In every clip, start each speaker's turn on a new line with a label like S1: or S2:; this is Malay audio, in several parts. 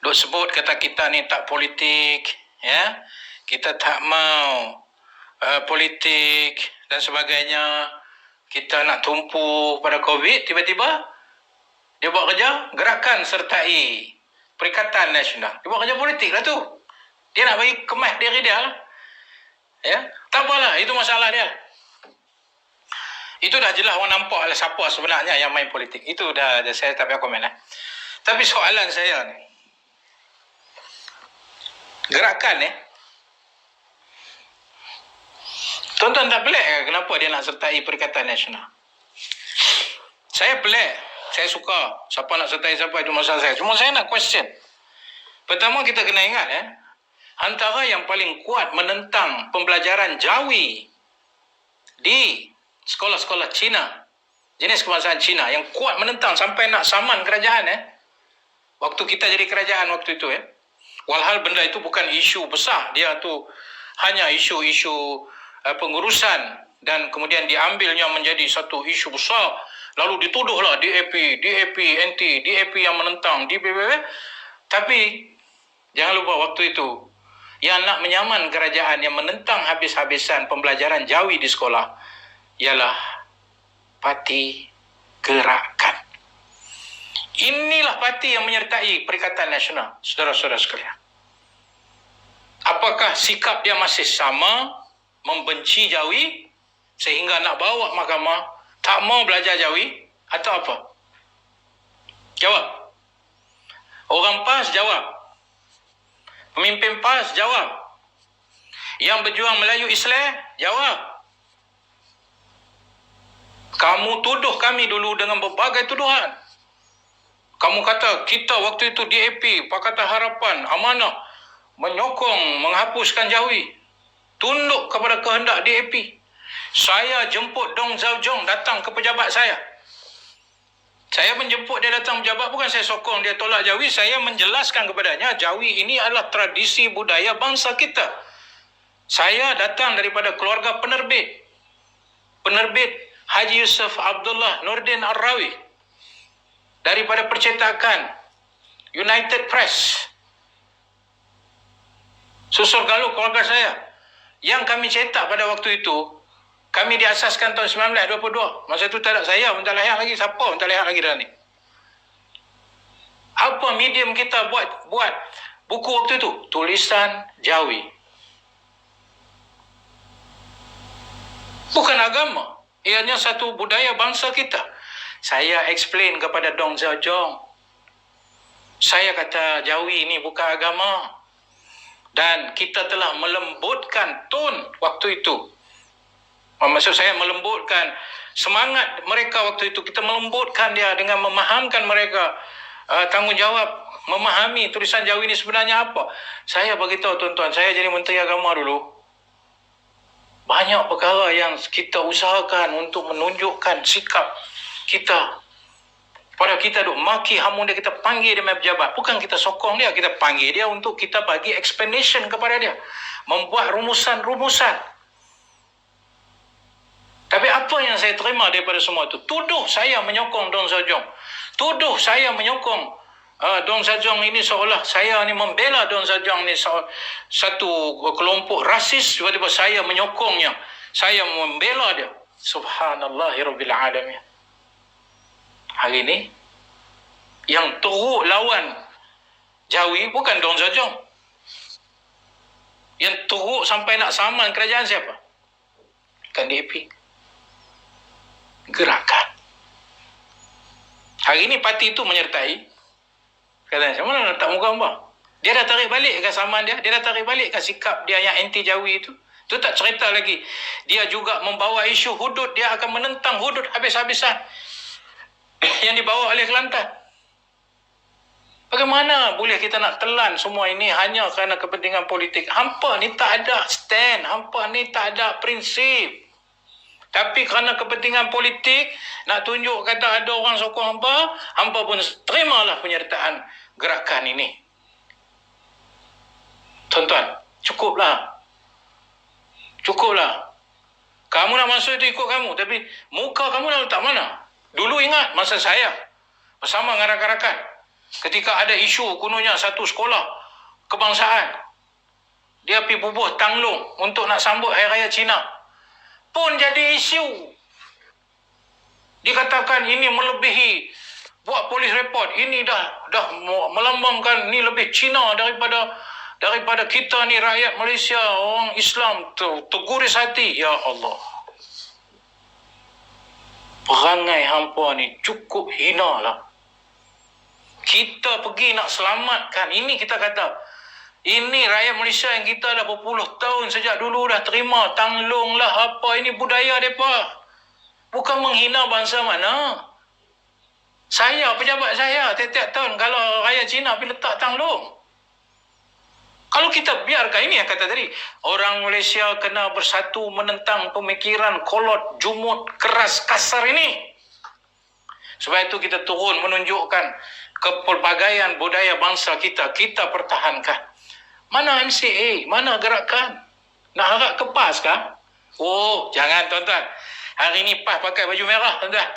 S1: duk sebut kata kita ni tak politik, ya. Kita tak mau politik dan sebagainya. Kita nak tumpu pada COVID, tiba-tiba dia buat kerja gerakan sertai Perikatan Nasional. Dia buat kerja politik lah tu. Dia nak bagi kemas diri dia lah. Ya, tak apalah, itu masalah dia. Itu dah jelas orang nampak lah siapa sebenarnya yang main politik. Itu dah saya tak payah komen lah. Tapi soalan saya ni, gerakan ni, tuan-tuan tak pelik ke kenapa dia nak sertai Perikatan Nasional? Saya pelik. Saya suka. Siapa nak sertai siapa, itu masalah saya. Cuma saya nak question. Pertama kita kena ingat antara yang paling kuat menentang pembelajaran Jawi di sekolah-sekolah Cina, jenis kebangsaan Cina, yang kuat menentang sampai nak saman kerajaan waktu kita jadi kerajaan waktu itu walhal benda itu bukan isu besar, dia tu hanya isu-isu pengurusan dan kemudian diambilnya menjadi satu isu besar, lalu dituduhlah DAP, anti, DAP yang menentang, DBB. Tapi jangan lupa waktu itu yang nak menyaman kerajaan, yang menentang habis-habisan pembelajaran Jawi di sekolah ialah Parti Gerakan. Inilah parti yang menyertai Perikatan Nasional, saudara-saudara sekalian. Apakah sikap dia masih sama, membenci Jawi sehingga nak bawa mahkamah, tak mau belajar Jawi, atau apa? Jawab. Orang PAS jawab. Pemimpin PAS jawab. Yang berjuang Melayu Islam jawab. Kamu tuduh kami dulu dengan berbagai tuduhan. Kamu kata kita waktu itu DAP, Pakatan Harapan, Amanah menyokong menghapuskan Jawi. Tunduk kepada kehendak DAP. Saya jemput Dong Zaojong datang ke pejabat saya. Saya menjemput dia datang pejabat, bukan saya sokong dia tolak Jawi. Saya menjelaskan kepadanya, Jawi ini adalah tradisi budaya bangsa kita. Saya datang daripada keluarga penerbit. Penerbit Haji Yusuf Abdullah Nurdin Ar-Rawi. Daripada percetakan United Press. Susur Galuh keluarga saya. Yang kami cetak pada waktu itu, kami diasaskan tahun 1922. Masa itu tak ada saya, mentalayak lagi. Siapa mentalayak lagi dah ni? Apa medium kita buat buku waktu itu? Tulisan Jawi. Bukan agama. Ianya satu budaya bangsa kita. Saya explain kepada Dong Zaojong. Saya kata Jawi ini bukan agama. Dan kita telah melembutkan tone waktu itu. Maksud saya melembutkan semangat mereka waktu itu. Kita melembutkan dia dengan memahamkan mereka tanggungjawab memahami tulisan Jawi ini sebenarnya apa. Saya beritahu tuan-tuan, saya jadi Menteri Agama dulu. Banyak perkara yang kita usahakan untuk menunjukkan sikap kita. Pada kita duk maki hamun dia, kita panggil dia main pejabat. Bukan kita sokong dia, kita panggil dia untuk kita bagi explanation kepada dia. Membuat rumusan-rumusan. Tapi apa yang saya terima daripada semua itu? Tuduh saya menyokong Dong Zaojong. Tuduh saya menyokong Dong Zaojong ini seolah saya ni membela Dong Zaojong ni satu kelompok rasis. Tiba-tiba saya menyokongnya. Saya membela dia. Subhanallahirabbil alamin. Hari ini yang teruk lawan Jawi bukan Dong Zaojong. Yang teruk sampai nak saman kerajaan siapa? Bukan DAP. Gerakan. Hari ini parti itu menyertai. Katanya, mana letak muka hamba? Dia dah tarik balik ke saman dia? Dia dah tarik balik ke sikap dia yang anti Jawi itu? Itu tak cerita lagi. Dia juga membawa isu hudud. Dia akan menentang hudud habis-habisan yang dibawa oleh Kelantan. Bagaimana boleh kita nak telan semua ini hanya kerana kepentingan politik? Hampa ni tak ada stand. Hampa ni tak ada prinsip. Tapi kerana kepentingan politik, nak tunjuk kata ada orang sokong hampa, hampa pun terimalah penyertaan gerakan ini. Tuan-tuan, cukuplah. Cukuplah. Kamu nak masuk itu ikut kamu, tapi muka kamu nak letak mana? Dulu ingat masa saya bersama dengan rakan-rakan. Ketika ada isu kononnya satu sekolah kebangsaan, dia pergi bubuh tanglung untuk nak sambut Hari Raya Cina, pun jadi isu. Dikatakan ini melebihi, buat polis report, ini dah melambangkan ni lebih Cina daripada kita ni rakyat Malaysia, orang Islam. Terguris hati. Ya Allah, perangai hampa ni cukup hina lah. Kita pergi nak selamatkan, ini kita kata, ini rakyat Malaysia yang kita dah berpuluh tahun sejak dulu dah terima tanglung lah apa, ini budaya mereka. Bukan menghina bangsa mana. Saya, pejabat saya, tiap-tiap tahun kalau Raya Cina pergi letak tanglung. Kalau kita biarkan, ini yang kata tadi, orang Malaysia kena bersatu menentang pemikiran kolot, jumut, keras, kasar ini. Sebab itu kita turun menunjukkan kepelbagaian budaya bangsa kita, kita pertahankan. Mana MCA? Mana gerakan? Nak harap ke PAS kah? Oh, jangan tuan-tuan. Hari ni PAS pakai baju merah, tuan-tuan.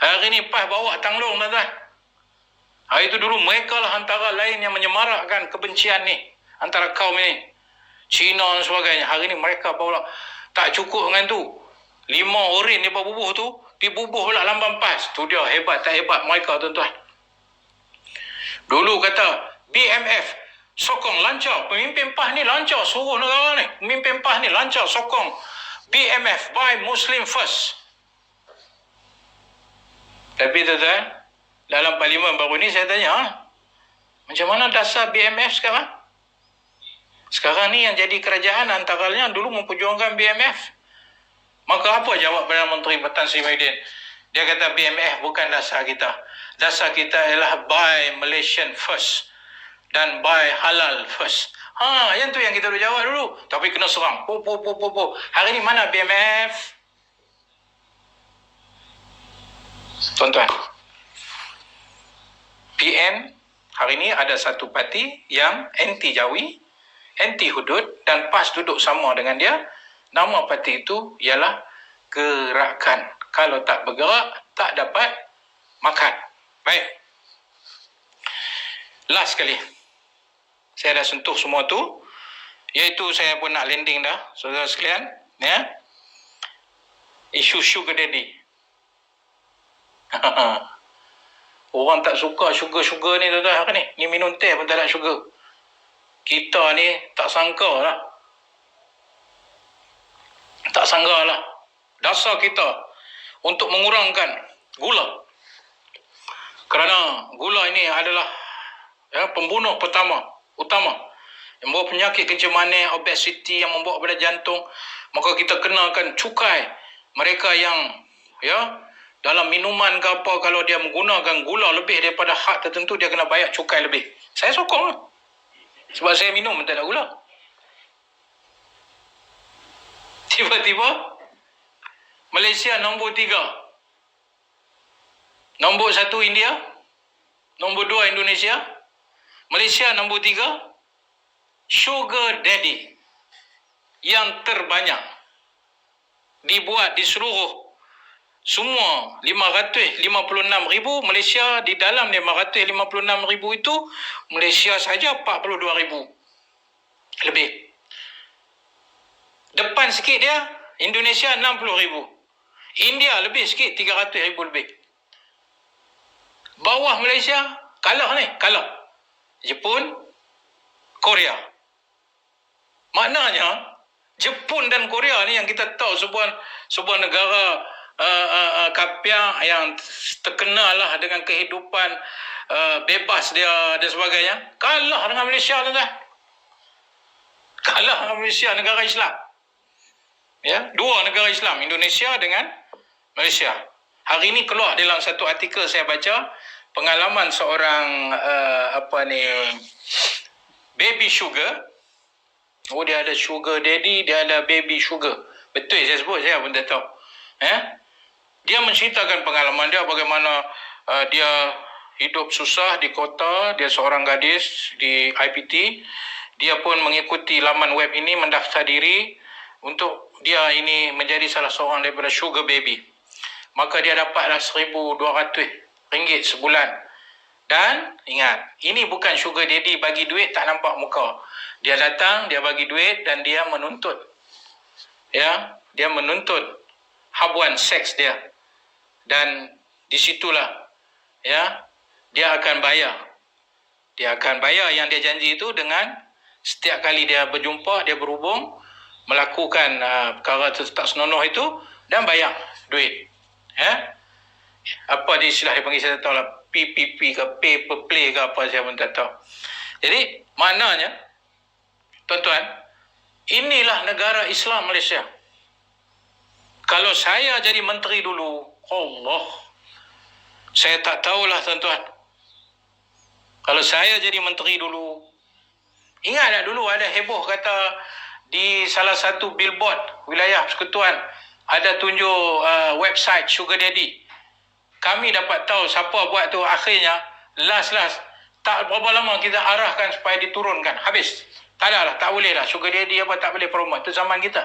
S1: Hari ni PAS bawa tanglung, tuan-tuan. Hari itu dulu mereka lah antara lain yang menyemarakkan kebencian ni antara kaum ini, Cina dan sebagainya. Hari ni mereka bawa, tak cukup dengan tu, 5 orin dia bubuh tu, pergi bubuh pula lambang PAS. Tu dia hebat tak hebat mereka, tuan-tuan. Dulu kata BMF sokong lancar, pemimpin PAS ni lancar suruh negara ni, pemimpin PAS ni lancar sokong BMF, Buy Muslim First. Tapi tuan-tuan, dalam parlimen baru ni saya tanya, macam mana dasar BMF sekarang? Sekarang ni yang jadi kerajaan antaranya dulu memperjuangkan BMF. Maka apa jawab Perdana Menteri Tan Sri Muhyiddin? Dia kata BMF bukan dasar kita. Dasar kita ialah Buy Malaysian First dan Buy Halal First. Yang tu yang kita dah jawab dulu. Tapi kena serang. Hari ni mana BMF? Tuan-tuan, PN hari ni ada satu parti yang anti Jawi, anti hudud, dan PAS duduk sama dengan dia. Nama parti itu ialah Gerakan. Kalau tak bergerak, tak dapat makan. Baik. Last sekali, saya dah sentuh semua tu, iaitu saya pun nak landing dah, saudara sekalian, ya. Isu sugar daddy. Orang tak suka sugar ni, tuan-tuan, hari ni. Ni minum teh pun tak ada sugar. Kita ni tak sangka lah. Tak sangka lah. Dasar kita untuk mengurangkan gula. Kerana gula ini adalah pembunuh utama. Yang membawa penyakit kencing manis, obesiti, yang membawa pada jantung. Maka kita kenakan cukai. Mereka yang dalam minuman ke apa, kalau dia menggunakan gula lebih daripada had tertentu, dia kena bayar cukai lebih. Saya sokong lah. Sebab saya minum tak ada gula. Tiba-tiba Malaysia nombor 3. Nombor 1 India. Nombor 2 Indonesia. Malaysia nombor 3. Sugar daddy yang terbanyak dibuat di seluruh semua 556,000. Malaysia di dalam 556,000 itu, Malaysia saja 42,000 lebih. Depan sikit dia Indonesia 60,000. India lebih sikit 300,000 lebih. Bawah Malaysia kalah. Jepun, Korea. Maknanya Jepun dan Korea ni yang kita tahu sebuah negara kapiak yang terkenal lah dengan kehidupan bebas dia dan sebagainya, kalah dengan Malaysia, tuan-tuan. Kalah dengan Malaysia, negara Islam. Ya, 2 negara Islam, Indonesia dengan Malaysia. Hari ini keluar dalam satu artikel saya baca, pengalaman seorang baby sugar. Oh, dia ada sugar daddy, dia ada baby sugar. Betul saya sebut, saya pun tak tahu. Dia menceritakan pengalaman dia, bagaimana dia hidup susah di kota. Dia seorang gadis di IPT. Dia pun mengikuti laman web ini, mendaftar diri untuk dia ini menjadi salah seorang daripada sugar baby. Maka dia dapatlah RM1,200 sebulan Dan ingat, ini bukan sugar daddy bagi duit tak nampak muka. Dia datang, dia bagi duit dan dia menuntut. Ya, dia menuntut habuan seks dia. Dan disitulah ya, dia akan bayar. Dia akan bayar yang dia janji itu dengan setiap kali dia berjumpa, dia berhubung, melakukan perkara tak senonoh itu dan bayar duit. Ya. Apa dia istilah dia panggil, saya tak tahu lah, PPP ke pay per play ke apa, saya pun tak tahu. Jadi maknanya tuan-tuan, inilah negara Islam Malaysia. Kalau saya jadi menteri dulu, Allah, saya tak tahulah tuan-tuan. Kalau saya jadi menteri dulu, ingat tak dulu ada heboh kata di salah satu billboard wilayah persekutuan ada tunjuk website Sugar Daddy. Kami dapat tahu siapa buat tu, akhirnya last tak berapa lama kita arahkan supaya diturunkan, habis. Tak ada lah, tak boleh lah Sugar Daddy apa, tak boleh promote. Itu zaman kita.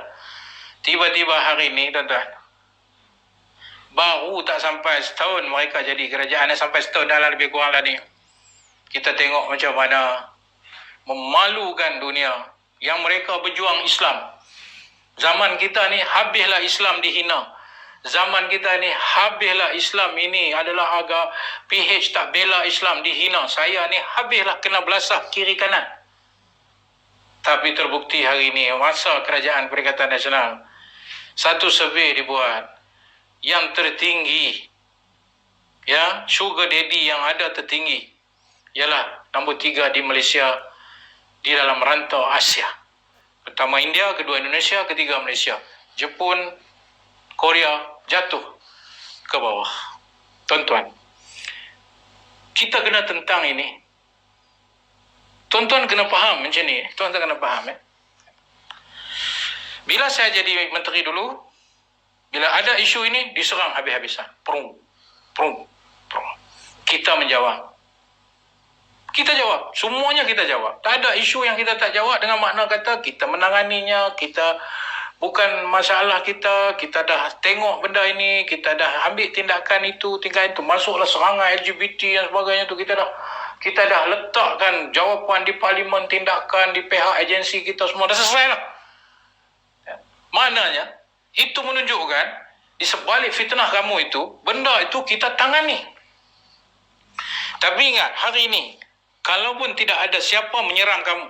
S1: Tiba-tiba hari ni tuan-tuan, baru tak sampai setahun mereka jadi kerajaan, sampai setahun dah lah lebih kurang lah ni. Kita tengok macam mana memalukan dunia yang mereka berjuang Islam. Zaman kita ni habislah Islam dihina. Zaman kita ni habislah Islam ini adalah agak PH tak bela Islam, dihina. Saya ni habislah kena belasah kiri kanan. Tapi terbukti hari ini masa Kerajaan Perikatan Nasional, satu survey dibuat yang tertinggi, ya, sugar daddy yang ada tertinggi ialah nombor 3 di Malaysia, di dalam rantau Asia. Pertama India, kedua Indonesia, ketiga Malaysia. Jepun, Korea jatuh ke bawah. Tuan-tuan, kita kena tentang ini. Tuan-tuan kena faham macam ni. Tuan-tuan kena faham. Bila saya jadi menteri dulu, bila ada isu ini, diserang habis-habisan. Prung. Kita menjawab. Kita jawab. Semuanya kita jawab. Tak ada isu yang kita tak jawab dengan makna kata kita menanganinya, kita bukan masalah kita dah tengok benda ini, kita dah ambil tindakan itu, masuklah serangan LGBT dan sebagainya tu, kita dah letakkan jawapan di parlimen, tindakan di pihak agensi kita, semua dah selesai lah. Ya. Maknanya, itu menunjukkan di sebalik fitnah kamu itu, benda itu kita tangani. Tapi ingat, hari ini, kalaupun tidak ada siapa menyerang kamu,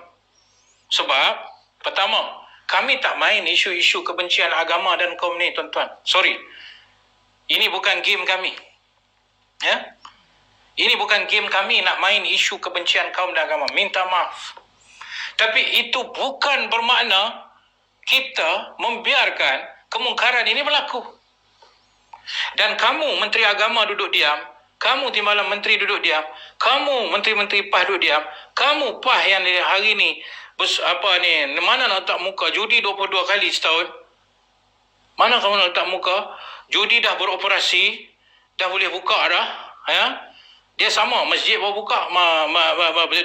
S1: sebab, pertama, kami tak main isu-isu kebencian agama dan kaum ni, tuan-tuan. Sorry. Ini bukan game kami. Ya? Ini bukan game kami nak main isu kebencian kaum dan agama. Minta maaf. Tapi itu bukan bermakna kita membiarkan kemungkaran ini berlaku. Dan kamu, Menteri Agama duduk diam. Kamu, Timbalan Menteri duduk diam. Kamu, Menteri-Menteri PAS duduk diam. Kamu PAS yang hari ni mana nak letak muka judi 22 kali setahun? Mana kamu nak letak muka? Judi dah beroperasi, dah boleh buka dah, ya. Dia sama, masjid baru buka,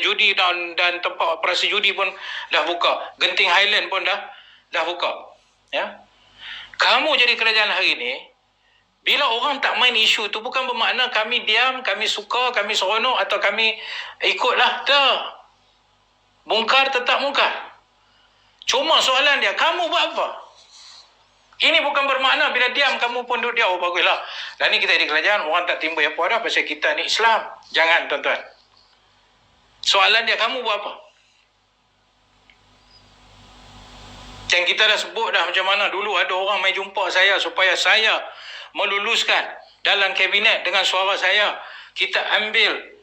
S1: judi dan tempat operasi judi pun dah buka. Genting Highland pun dah buka, ya. Kamu jadi kerajaan hari ni, bila orang tak main isu tu, bukan bermakna kami diam, kami suka, kami seronok atau kami ikutlah. Tak. Mungkar tetap mungkar. Cuma soalan dia, kamu buat apa? Ini bukan bermakna bila diam kamu pun duduk dia, oh baguslah. Dan ni kita di kerajaan, orang tak timbul apa dah pasal kita ni Islam. Jangan tuan-tuan. Soalan dia, kamu buat apa? Yang kita dah sebut dah macam mana dulu ada orang mai jumpa saya supaya saya meluluskan dalam kabinet dengan suara saya. Kita ambil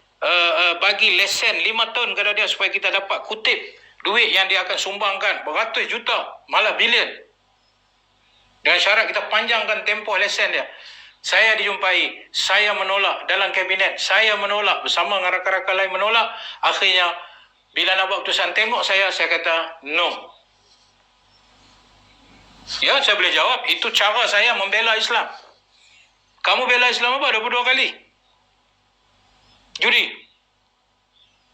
S1: bagi lesen 5 tahun kepada dia supaya kita dapat kutip duit yang dia akan sumbangkan beratus juta, malah bilion. Dengan syarat kita panjangkan tempoh lesen dia. Saya dijumpai, saya menolak dalam kabinet, saya menolak bersama dengan rakan-rakan lain menolak. Akhirnya bila nak buat keputusan, tengok saya kata no. Ya, saya boleh jawab, itu cara saya membela Islam. Kamu bela Islam apa 22 kali? Judi.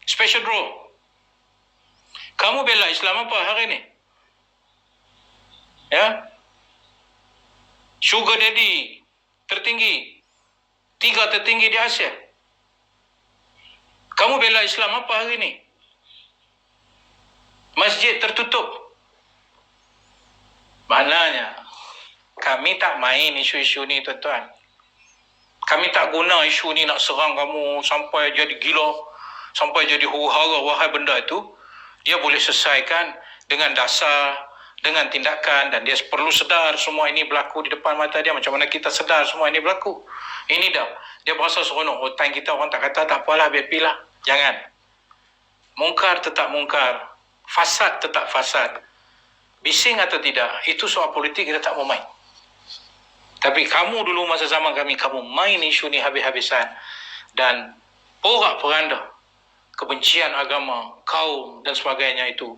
S1: Special draw. Kamu bela Islam apa hari ni? Ya. Sugar daddy tertinggi. 3 tertinggi di Asia. Kamu bela Islam apa hari ni? Masjid tertutup. Maknanya, kami tak main isu-isu ni, tuan-tuan. Kami tak guna isu ni nak serang kamu sampai jadi gila, sampai jadi huru-hara. Wahai benda itu, dia boleh selesaikan dengan dasar, dengan tindakan, dan dia perlu sedar semua ini berlaku di depan mata dia. Macam mana kita sedar semua ini berlaku? Ini dah, dia berasa seronok. Oh, time kita orang tak kata, tak apalah, biar pilah. Jangan. Mungkar tetap mungkar. Fasad tetap fasad. Bising atau tidak, itu soal politik, kita tak mau main. Tapi kamu dulu masa zaman kami, kamu main isu ni habis-habisan. Dan porak-poranda kebencian agama, kaum dan sebagainya itu,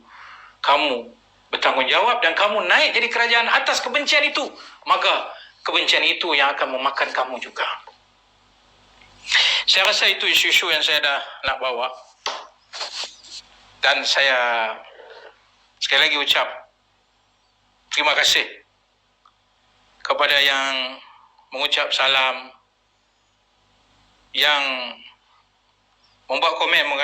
S1: kamu bertanggungjawab dan kamu naik jadi kerajaan atas kebencian itu. Maka kebencian itu yang akan memakan kamu juga. Saya rasa itu isu-isu yang saya dah nak bawa. Dan saya sekali lagi ucap terima kasih kepada yang mengucap salam, yang membuat komen mengenai